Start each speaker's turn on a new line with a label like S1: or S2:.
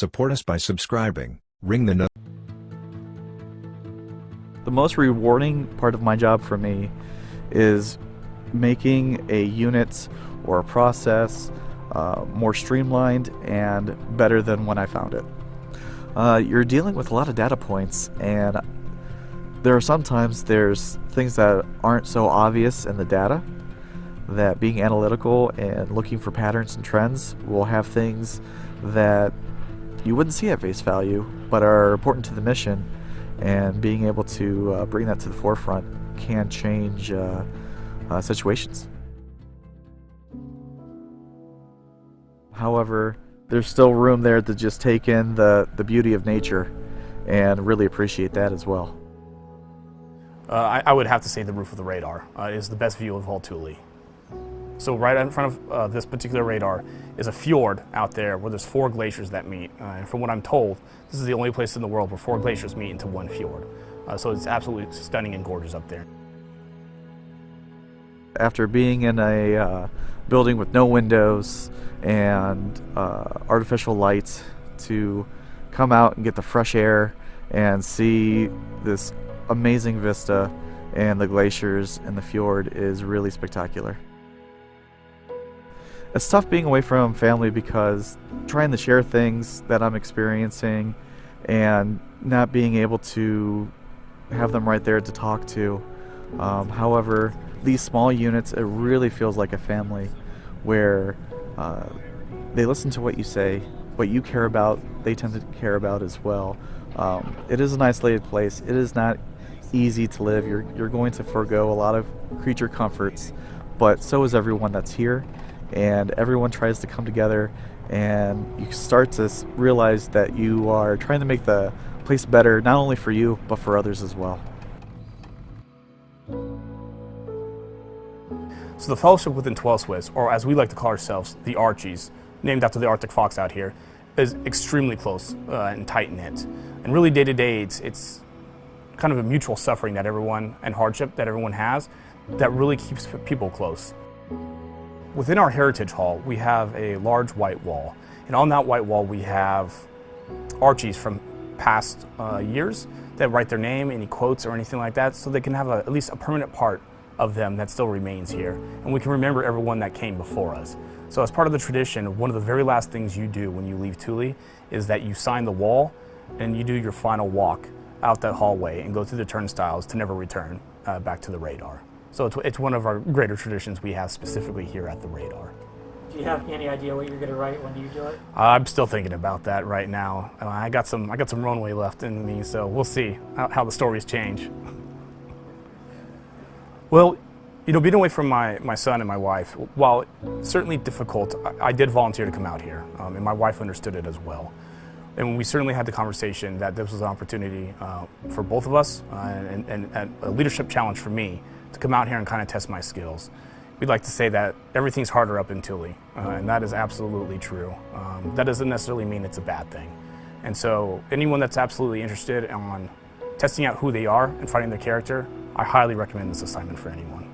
S1: Support us by subscribing, ring the
S2: The most rewarding part of my job for me is making a unit or a process more streamlined and better than when I found it. You're dealing with a lot of data points, and there are sometimes there's things that aren't so obvious in the data, that being analytical and looking for patterns and trends will have things that you wouldn't see at face value but are important to the mission, and being able to bring that to the forefront can change situations. However, there's still room there to just take in the beauty of nature and really appreciate that as well.
S3: I would have to say the roof of the radar is the best view of all Thule. So right in front of this particular radar is a fjord out there where there's 4 glaciers that meet. And from what I'm told, this is the only place in the world where 4 glaciers meet into one fjord. So it's absolutely stunning and gorgeous up there.
S2: After being in a building with no windows and artificial light, to come out and get the fresh air and see this amazing vista and the glaciers and the fjord is really spectacular. It's tough being away from family because trying to share things that I'm experiencing and not being able to have them right there to talk to. However, these small units, it really feels like a family where they listen to what you say, what you care about, they tend to care about as well. It is an isolated place. It is not easy to live. You're going to forego a lot of creature comforts, but so is everyone that's here, and everyone tries to come together, and you start to realize that you are trying to make the place better, not only for you, but for others as well.
S3: So the fellowship within 12 Swiss, or as we like to call ourselves, the Archies, named after the Arctic fox out here, is extremely close and tight-knit. And really day to day, it's kind of a mutual suffering that everyone, and hardship that everyone has, that really keeps people close. Within our heritage hall, we have a large white wall. And on that white wall, we have Archies from past years that write their name, any quotes or anything like that, so they can have at least a permanent part of them that still remains here. And we can remember everyone that came before us. So as part of the tradition, one of the very last things you do when you leave Thule is that you sign the wall and you do your final walk out that hallway and go through the turnstiles to never return back to the radar. So it's one of our greater traditions we have specifically here at the radar.
S4: Do you have any idea what you're going to write when you do it?
S3: I'm still thinking about that right now. I got some runway left in me, so we'll see how the stories change. Well, you know, being away from my son and my wife, while certainly difficult, I did volunteer to come out here, and my wife understood it as well. And we certainly had the conversation that this was an opportunity for both of us and a leadership challenge for me to come out here and kind of test my skills. We'd like to say that everything's harder up in Thule, and that is absolutely true. That doesn't necessarily mean it's a bad thing. And so anyone that's absolutely interested on testing out who they are and finding their character, I highly recommend this assignment for anyone.